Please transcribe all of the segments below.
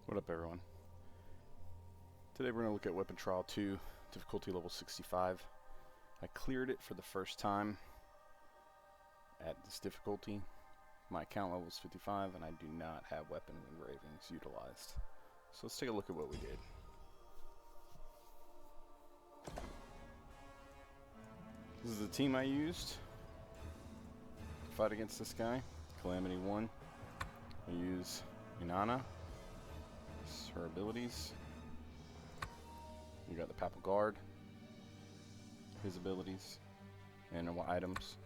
What up, everyone? Today we're going to look at Weapon Trial 2, difficulty level 65. I cleared it for the first time at this difficulty. My account level is 55 and I do not have weapon engravings utilized. So let's take a look at what we did. This is the team I used to fight against this guy, Calamity 1. I use Inanna. Her abilities. You got the Papal Guard, his abilities, and items.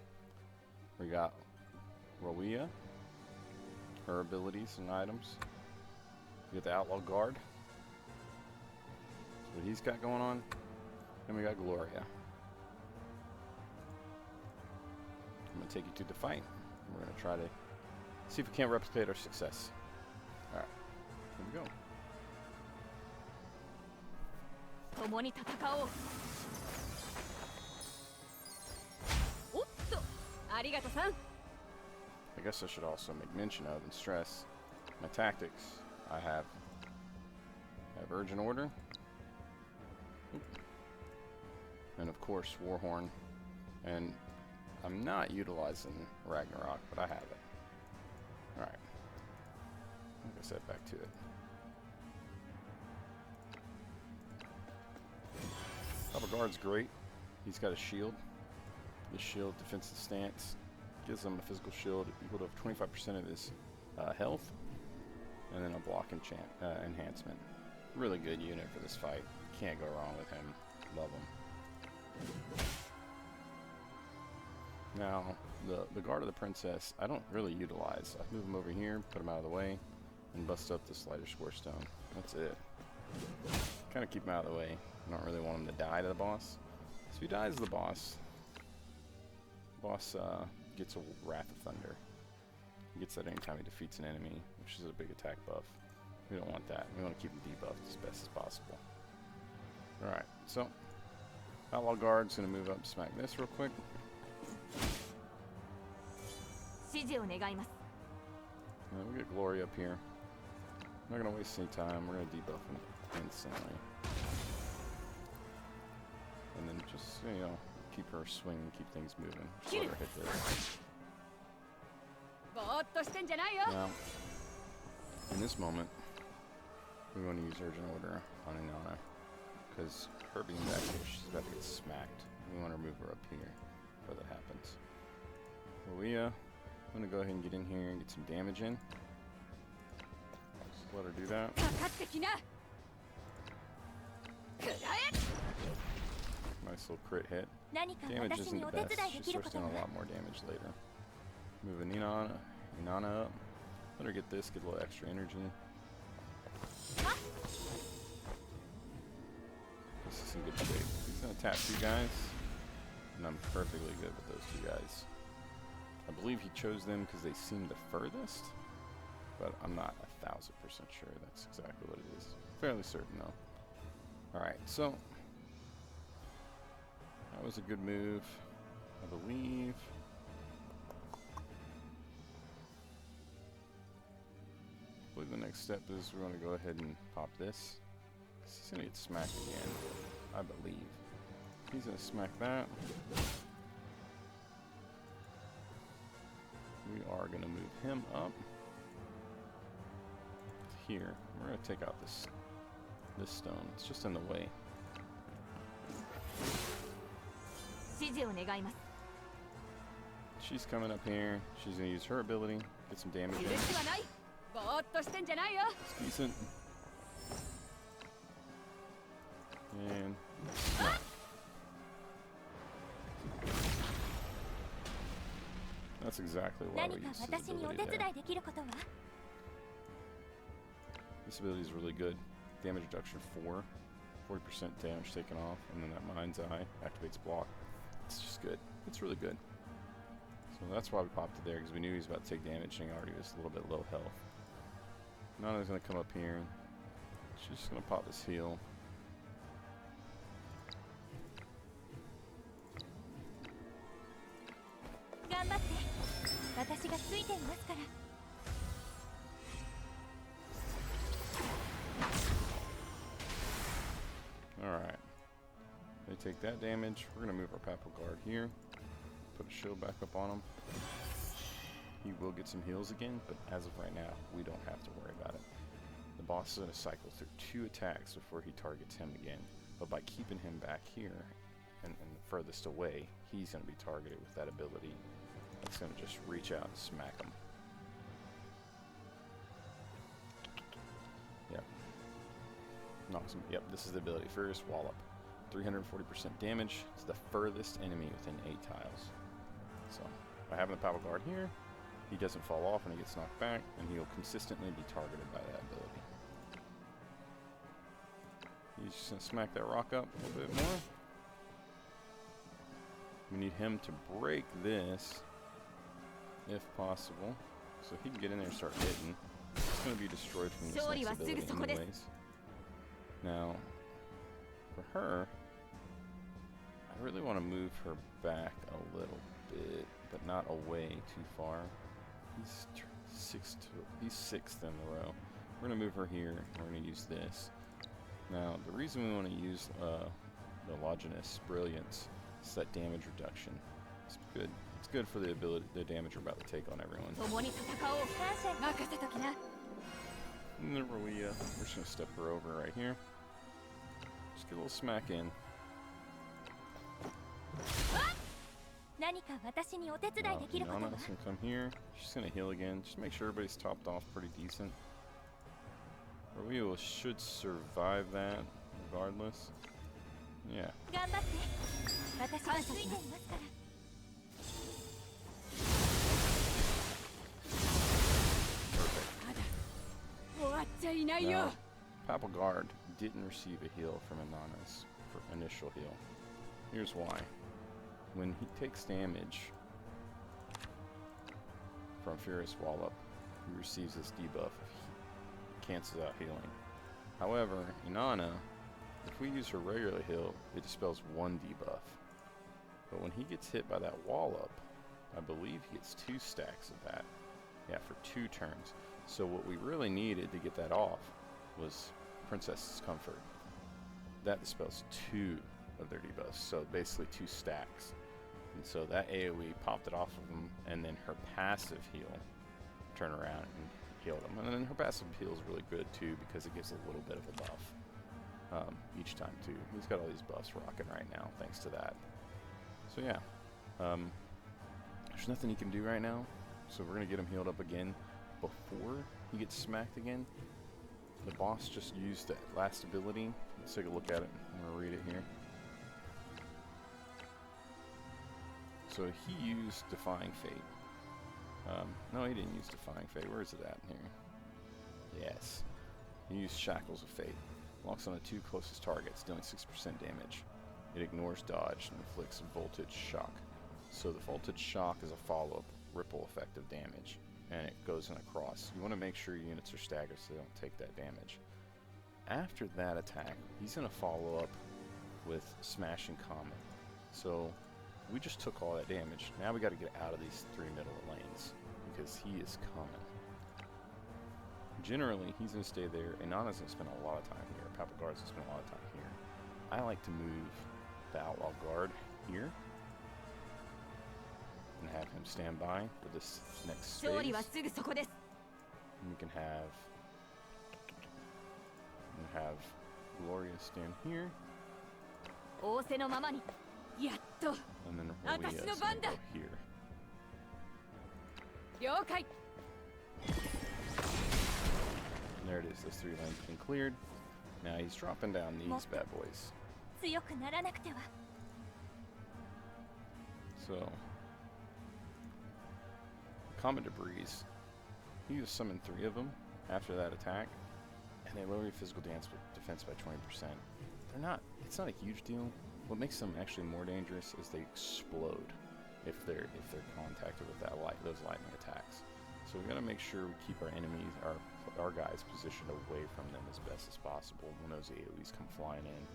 We got Gloria, her abilities and items. We got the Outlaw Guard, that's what he's got going on, and we got Gloria. I'm gonna take you to the fight. We're gonna try to see if we can't replicate our success. All right, here we go. 共に戦おう。おっと、ありがとさん。I guess I should also make mention of and stress my tactics. I have Urgent Order, and of course Warhorn, and I'm not utilizing Ragnarok, but I have it. Alright, like I said, back to it. Papal Guard's great. He's got a shield. This shield, defensive stance, gives him a physical shield equal to 25% of his health, and then a block enhancement. Really good unit for this fight. Can't go wrong with him. Love him. Now, the Guard of the Princess, I don't really utilize. I move him over here, put him out of the way, and bust up this lighter square stone. That's it. Kind of keep him out of the way. I don't really want him to die to the boss. So if he dies to the boss gets a Wrath of Thunder. He gets that anytime he defeats an enemy, which is a big attack buff. We don't want that. We want to keep him debuffed as best as possible. Alright, so Outlaw Guard's going to move up and smack this real quick. We get Gloria up here. I'm not going to waste any time. We're going to debuff him instantly. And then just, you know, keep her swinging, keep things moving. Just let her hit this. Now, in this moment, we want to use Urgent Order on Inanna, because her being back here, she's about to get smacked. We want to move her up here before that happens. Gloria, I'm going to go ahead and get in here and get some damage in. Just let her do that. Nice little crit hit. Damage isn't the best. She starts doing a lot more damage later. Moving Inanna up. Let her get this, get a little extra energy. This is in good shape. He's gonna tap two guys, and I'm perfectly good with those two guys. I believe he chose them because they seem the furthest, but I'm not 1000% sure that's exactly what it is. Fairly certain though. Alright, so that was a good move, I believe. I believe the next step is we're going to go ahead and pop this. He's going to get smacked again, I believe. He's going to smack that. We are going to move him up here. We're going to take out this stone. It's just in the way. She's coming up here. She's going to use her ability, get some damage in. It's decent. And that's exactly why we use this ability there. This ability is really good. Damage reduction 4. 40% damage taken off, and then that Mind's Eye activates block. It's just good. It's really good. So that's why we popped it there, because we knew he was about to take damage and he already was a little bit low health. Inanna's going to come up here. She's just going to pop this heal. take that damage. We're going to move our Papal Guard here. Put a shield back up on him. He will get some heals again, but as of right now, we don't have to worry about it. The boss is going to cycle through 2 attacks before he targets him again. But by keeping him back here and furthest away, he's going to be targeted with that ability. It's going to just reach out and smack him. Yep. Knocks him. Yep, this is the ability. Furious Wallop. 340% damage. It's the furthest enemy within 8 tiles. So, by having the Papal Guard here, he doesn't fall off when he gets knocked back, and he'll consistently be targeted by that ability. He's just going to smack that rock up a little bit more. We need him to break this, if possible, so he can get in there and start hitting. It's going to be destroyed from this next ability anyways. Now, for her, I really want to move her back a little bit, but not away too far. He's sixth in a row. We're going to move her here, and we're going to use this. Now, the reason we want to use the Longinus Brilliance is that damage reduction. It's good. It's good for the ability, the damage we're about to take on everyone. And then we're just going to step her over right here. Just get a little smack in. Inanna's going to come here. She's going to heal again. Just make sure everybody's topped off pretty decent. Or we should survive that regardless. Yeah. Perfect. Now, Papal Guard didn't receive a heal from Inanna's initial heal. Here's why. When he takes damage from Furious Wallop, he receives this debuff. It cancels out healing. However, Inanna, if we use her regular heal, it dispels 1 debuff. But when he gets hit by that Wallop, I believe he gets 2 stacks of that. Yeah, for 2 turns. So what we really needed to get that off was Princess's Comfort. That dispels 2 of their debuffs, so basically 2 stacks. And so that AoE popped it off of him, and then her passive heal turned around and healed him. And then her passive heal is really good too because it gives a little bit of a buff each time too. He's got all these buffs rocking right now thanks to that. So yeah, there's nothing he can do right now, so we're gonna get him healed up again before he gets smacked again. The boss just used that last ability. Let's take a look at it. I'm gonna read it here. So he used Defying Fate. No, he didn't use Defying Fate. Where is it at here? Yes. He used Shackles of Fate. Locks on the 2 closest targets, dealing 6% damage. It ignores dodge and inflicts Voltage Shock. So the Voltage Shock is a follow-up ripple effect of damage, and it goes in across. You want to make sure your units are staggered so they don't take that damage. After that attack, he's going to follow up with Smashing Comet. So we just took all that damage. Now we got to get out of these 3 middle lanes because he is coming. Generally, he's going to stay there. Inanna's going to spend a lot of time here. Papal Guard's going to spend a lot of time here. I like to move the Outlaw Guard here and have him stand by for this next space. And we can have Gloria stand here. And then Gloria is going to go here. And there it is. Those 3 lanes have been cleared. Now he's dropping down these bad boys. So, Comet Debris. You just summon 3 of them after that attack, and they lower your physical defense by 20%. It's not a huge deal. What makes them actually more dangerous is they explode if they're contacted with those lightning attacks. So we gotta make sure we keep our enemies, our guys positioned away from them as best as possible when those AoEs come flying in.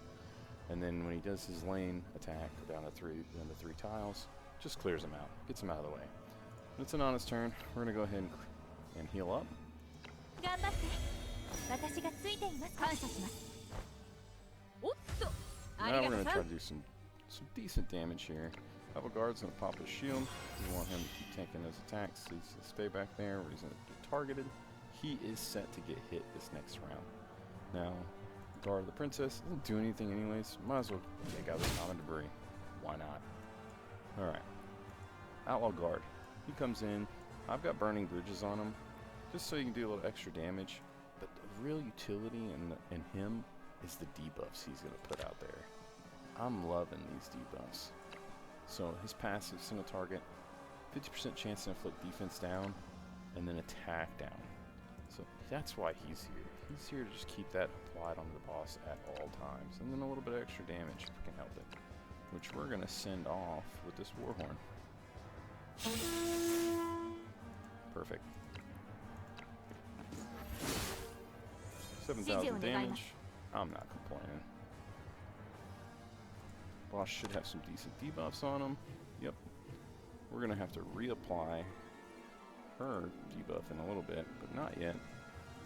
And then when he does his lane attack down to 3 tiles, just clears them out, gets them out of the way. It's Inanna's turn. We're gonna go ahead and heal up. Now we're gonna try to do some some decent damage here. Papal Guard's going to pop his shield. We want him to keep tanking those attacks. He's going to stay back there where he's going to get targeted. He is set to get hit this next round. Now, Guard of the Princess doesn't do anything anyways. Might as well take out this common debris. Why not? Alright. Outlaw Guard. He comes in. I've got Burning Bridges on him, just so you can do a little extra damage. But the real utility in him is the debuffs he's going to put out there. I'm loving these debuffs. So his passive single target, 50% chance to inflict defense down, and then attack down. So that's why he's here. He's here to just keep that applied onto the boss at all times. And then a little bit of extra damage if we can help it. Which we're going to send off with this Warhorn. Perfect. 7,000 damage. I'm not complaining. Boss should have some decent debuffs on him. Yep. We're going to have to reapply her debuff in a little bit, but not yet.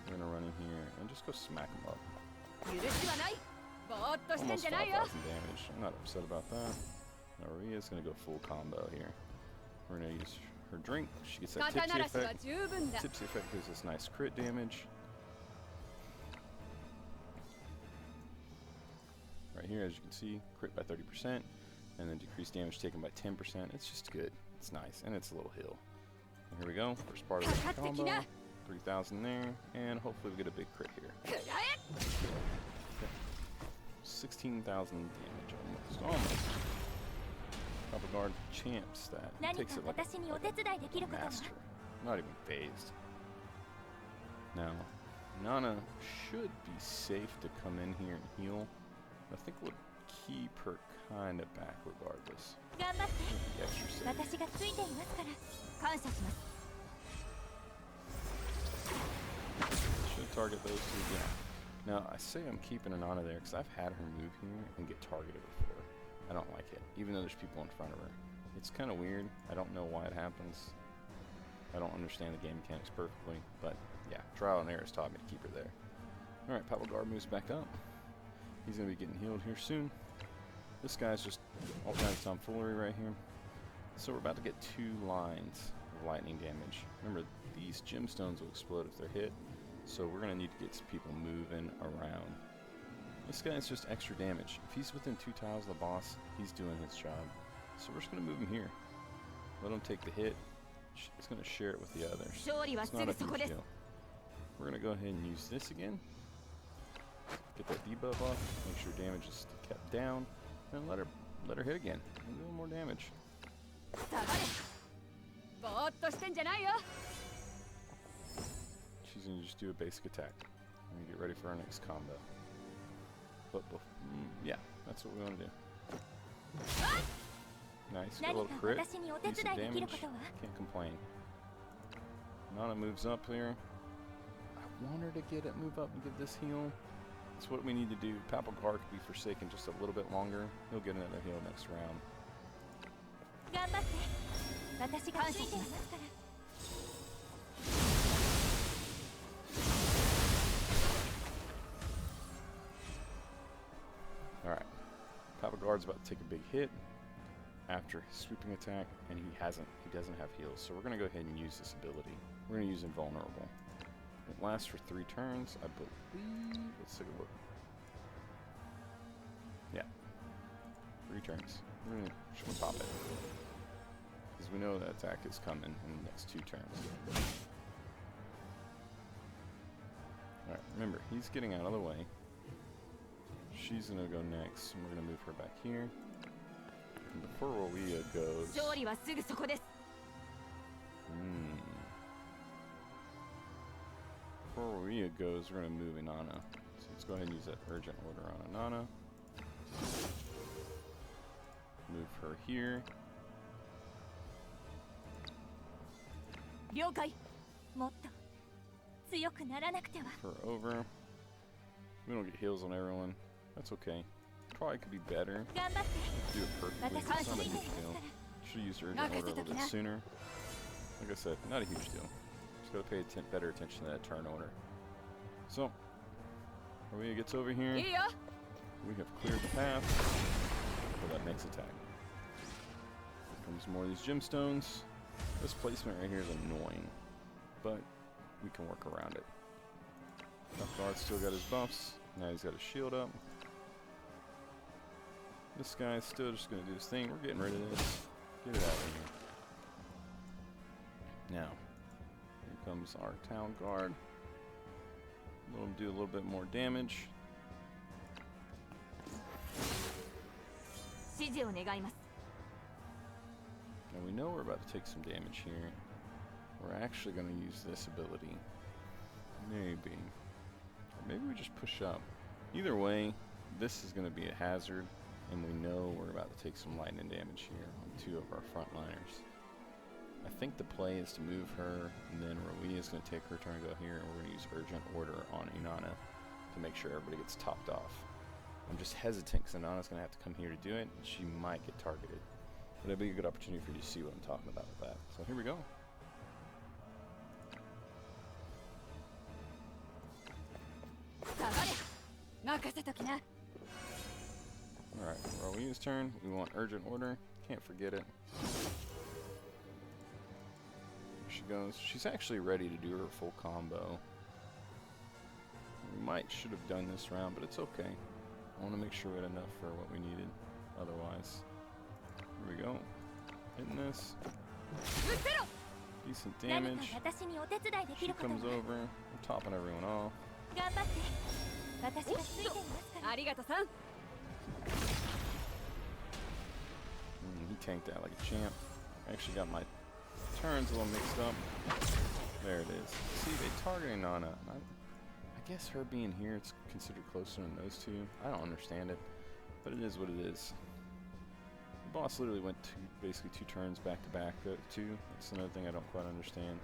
We're going to run in here and just go smack him up. Almost 5,000 damage. I'm not upset about that. Maria's going to go full combo here. We're going to use her drink. She gets that tipsy effect. Tipsy effect gives us nice crit damage. Right here, as you can see, crit by 30%, and then decreased damage taken by 10%. It's just good. It's nice, and it's a little heal. And here we go. First part of the combo. 3,000 there, and hopefully we get a big crit here. Okay. 16,000 damage almost. Papal Guard champs that. Takes it like a master. Not even phased. Now, Inanna should be safe to come in here and heal. I think we'll keep her kind of back regardless. Extra safe. Should target those two, yeah. Now, I say I'm keeping Inanna there because I've had her move here and get targeted before. I don't like it, even though there's people in front of her. It's kind of weird. I don't know why it happens. I don't understand the game mechanics perfectly, but yeah, trial and error has taught me to keep her there. Alright, Papal Guard moves back up. He's going to be getting healed here soon. This guy's just all kinds of tomfoolery right here. So we're about to get 2 lines of lightning damage. Remember, these gemstones will explode if they're hit, so we're going to need to get some people moving around. This guy's just extra damage. If he's within 2 tiles of the boss, he's doing his job. So we're just going to move him here. Let him take the hit. It's going to share it with the others. It's not a huge deal. We're going to go ahead and use this again. Get that debuff off. Make sure damage is kept down. And let her hit again. And do a little more damage. She's going to just do a basic attack. And get ready for our next combo. But yeah, that's what we want to do. Nice, got a little crit, decent damage, can't complain. Inanna moves up here. I want her to get it, move up and give this heal. That's what we need to do. Papal Guard can be forsaken just a little bit longer. He'll get another heal next round. Alright, Papal Guard's about to take a big hit after his sweeping attack, and he doesn't have heals, so we're going to go ahead and use this ability. We're going to use Invulnerable. It lasts for 3 turns, I believe. Let's take a look. Yeah, 3 turns. We're going to pop it, because we know that attack is coming in the next 2 turns. Alright, remember, he's getting out of the way. She's going to go next, and we're going to move her back here. And before Gloria goes... Before Gloria goes, we're going to move Inanna. So let's go ahead and use that urgent order on Inanna. Move her here. Her over. We don't get heals on everyone. That's okay. Probably could be better. Do it perfectly. It's not a huge deal. Should have used urgent order a little bit sooner. Like I said, not a huge deal. Just gotta pay better attention to that turn order. So, Gloria gets over here. We have cleared the path. for that next attack. Here comes more of these gemstones. This placement right here is annoying, but we can work around it. Papal Guard still got his buffs. Now he's got his shield up. This guy's still just going to do his thing. We're getting rid of this. Get it out of here. Now, here comes our town guard. Let him do a little bit more damage. 指示を願います。 Now we know we're about to take some damage here. We're actually going to use this ability. Maybe. Or maybe we just push up. Either way, this is going to be a hazard, and we know we're about to take some lightning damage here on 2 of our frontliners. I think the play is to move her, and then Rowena is going to take her turn and go here, and we're going to use Urgent Order on Inanna to make sure everybody gets topped off. I'm just hesitant because Inanna's going to have to come here to do it, and she might get targeted. But it'll be a good opportunity for you to see what I'm talking about with that. So here we go. Alright, Rowena's turn. We want Urgent Order. Can't forget it. Here she goes. She's actually ready to do her full combo. We should have done this round, but it's okay. I want to make sure we had enough for what we needed. Otherwise, here we go. Hitting this. Decent damage. She comes over. We're topping everyone off. He tanked that like a champ. I actually got my turns a little mixed up. There it is. See, they targeting Inanna. I guess her being here, it's considered closer than those two. I don't understand it, but it is what it is. The boss literally went basically 2 turns back to back. That's another thing I don't quite understand.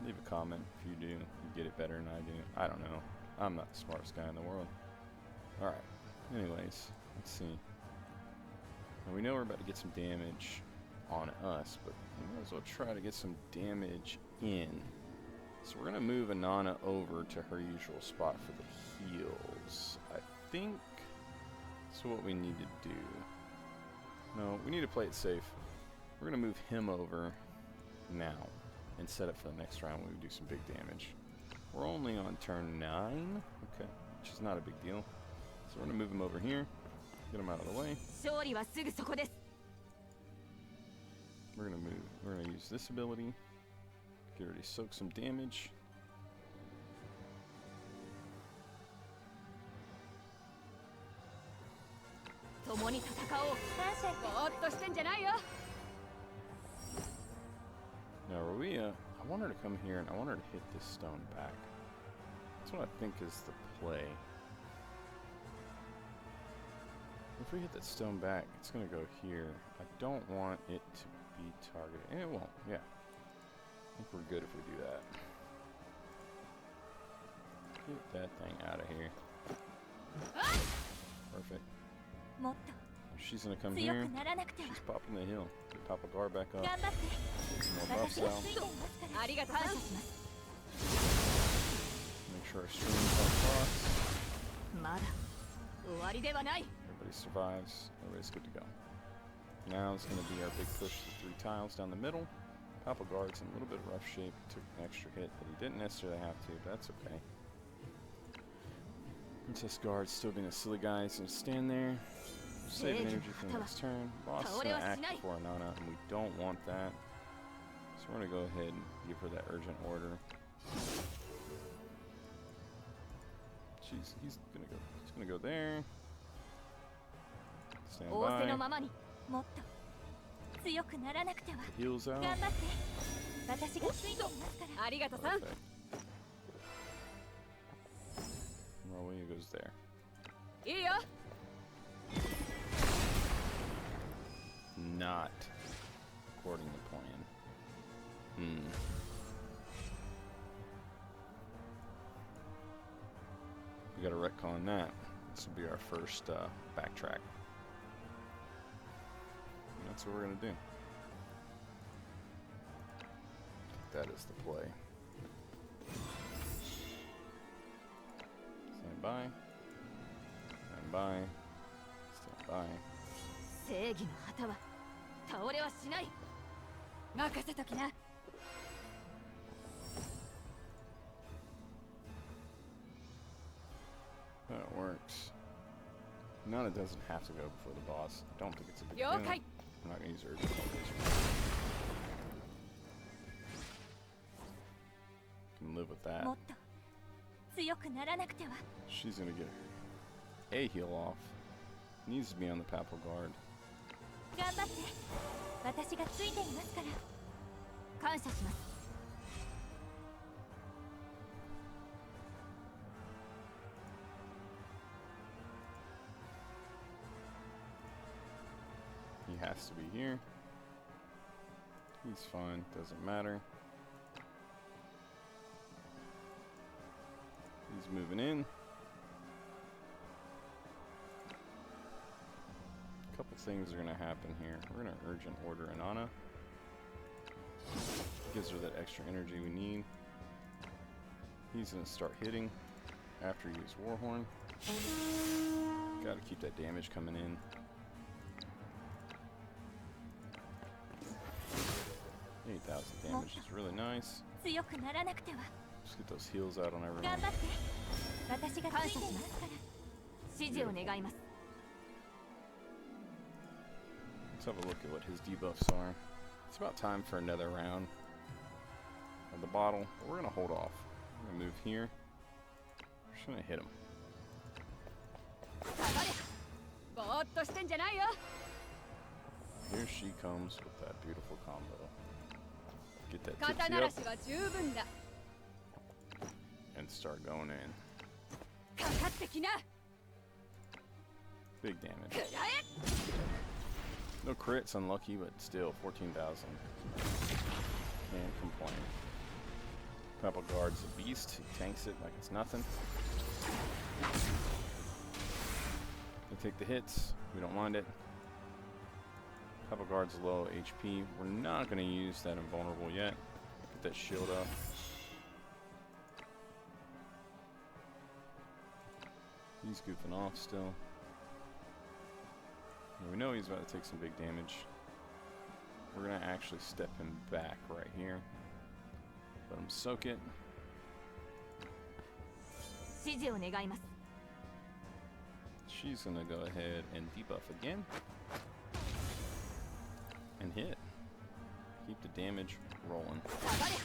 Leave a comment if you do. You get it better than I do. I don't know. I'm not the smartest guy in the world. Alright. Anyways, let's see. Now we know we're about to get some damage on us, but we might as well try to get some damage in. So we're going to move Inanna over to her usual spot for the heals. I think that's what we need to do. No, we need to play it safe. We're going to move him over now and set up for the next round when we do some big damage. We're only on turn 9, okay, which is not a big deal. So we're going to move him over here, get him out of the way. We're going to use this ability. Get ready to soak some damage. Now Rowena, I want her to come here and I want her to hit this stone back. That's what I think is the play. If we hit that stone back, it's going to go here. I don't want it to be targeted. And it won't, yeah. I think we're good if we do that. Get that thing out of here. Perfect. She's gonna come here. She's popping the hill. Get Papal Guard back up. Get some more buffs out. Make sure our streams don't cross. Everybody survives. Everybody's good to go. Now it's gonna be our big push to 3 tiles down the middle. Papal Guard's in a little bit of rough shape. Took an extra hit, but he didn't necessarily have to, but that's okay. Princess Guard's still being a silly guy. He's gonna stand there, save energy for the next turn. Boss is gonna act before Inanna, and we don't want that. So we're gonna go ahead and give her that urgent order. He's gonna go there. Stand by. The heals out. Perfect. Rowena goes there. Not according to plan. We gotta retcon that. This will be our first backtrack. And that's what we're gonna do. That is the play. Stand by. Stand by. Stand by. 正義の旗は倒れはしない。任せときな。That works. Inanna doesn't have to go before the boss. I don't think it's a big deal. 了解。 I'm not gonna use urgent motivation. Can live with that. もっと強くならなくては。 She's gonna get a heal off. Needs to be on the Papal Guard. 頑張って。私がついていますから。感謝します。 He has to be here. He's fine, doesn't matter. He's moving in. A couple things are gonna happen here. We're gonna urgent order Inanna. Gives her that extra energy we need. He's gonna start hitting after you use Warhorn. Gotta keep that damage coming in. 8,000 damage is really nice. 強くならなくては。 Just get those heals out on 頑 everyone. 張って。私がついていますから。指示を願います。 Let's have a look at what his debuffs are. It's about time for another round of the bottle. But we're gonna hold off. We're gonna move here. We're just gonna hit him. 下がれ。ぼーっとしてんじゃないよ。 Here she comes with that beautiful combo. Get that 肩 tipsy 慣ら up しは十分だ。 and start going in. かかってきな。 Big damage. くらえ。 No crits, unlucky, but still 14,000. Can't complain. Papal Guard's a beast. He tanks it like it's nothing. They take the hits. We don't mind it. Papal Guard's low HP. We're not going to use that invulnerable yet. Get that shield up. He's goofing off still. And we know he's about to take some big damage. We're going to actually step him back right here. Let him soak it. 指示を願います。 She's going to go ahead and debuff again. And hit. Keep the damage rolling. 下がれ。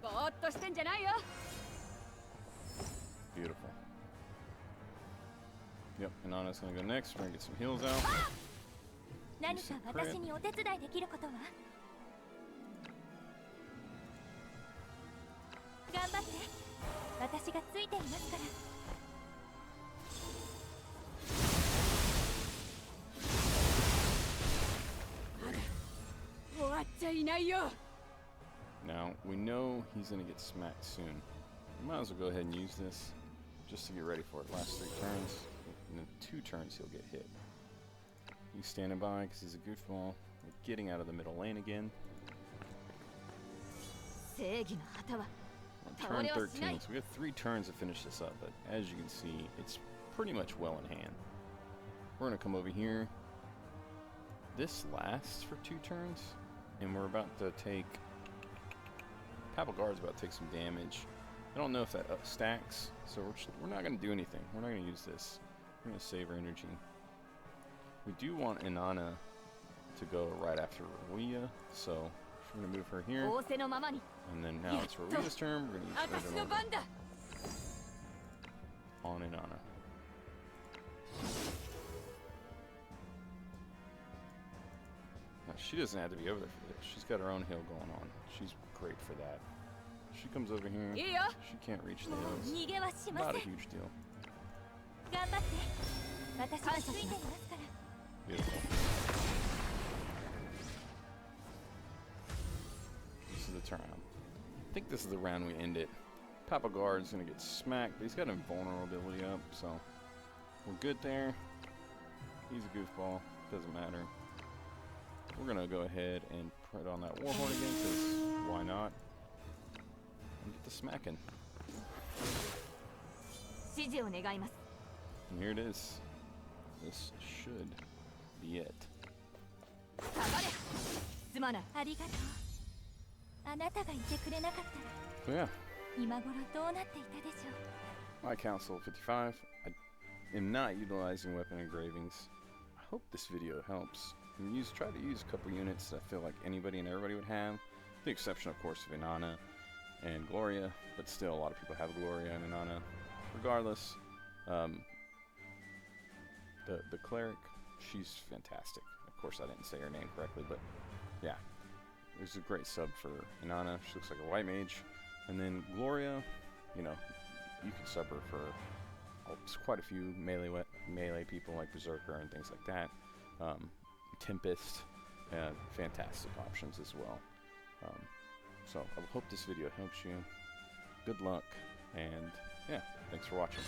ぼーっとしてんじゃないよ。 Beautiful. Yep, Inanna's gonna go next. We're gonna get some heals out. 何か私にお手伝いできることは。頑張って。私がついていますから。 終わっちゃいないよ。 Now, we know he's gonna get smacked soon. We might as well go ahead and use this just to get ready for it. Last 3 turns. And then 2 turns he'll get hit. He's standing by because he's a goofball. We're getting out of the middle lane again. 正義の旗は We're on turn 13, so we have 3 turns to finish this up. But as you can see, it's pretty much well in hand. We're gonna come over here. This lasts for 2 turns, and we're about to take... Papal Guard's about to take some damage. I don't know if that stacks, so we're not going to do anything. We're not going to use this. We're going to save our energy. We do want Inanna to go right after Gloria, so we're going to move her here. 仰せのままに。 And then now it's Gloria's turn. We're going to use 私 Urgent の Order 番だ。 on Inanna. Now, she doesn't have to be over there for this. She's got her own hill going on. She's great for that. She comes over here. いいよ。 She can't reach the もう hills. 逃げはしま Not せ a ん。 huge deal. 頑張って。私がついていますから。 Beautiful. This is the turn. I think this is the round we end it. Papal Guard's gonna get smacked, but he's got invulnerability up, so we're good there. He's a goofball. Doesn't matter. We're gonna go ahead and put on that Warhorn again, because why not? And get the smacking. 指示を願います。 And here it is. This should be it. 下がれすまない。ありがとう。あなたがいてくれなかったら So yeah, 今頃どうなっていたでしょう。 my counsel 55. I am not utilizing weapon engravings. I hope this video helps. Try to use a couple units that I feel like anybody and everybody would have. The exception, of course, of Inanna and Gloria, but still a lot of people have Gloria and Inanna. Regardless, the cleric, she's fantastic. Of course, I didn't say her name correctly, but yeah, it was a great sub for Inanna. She looks like a white mage. And then Gloria, you know, you could sub her for quite a few melee people like Berserker and things like that. Tempest, fantastic options as well. So I hope this video helps you. Good luck, and yeah, thanks for watching.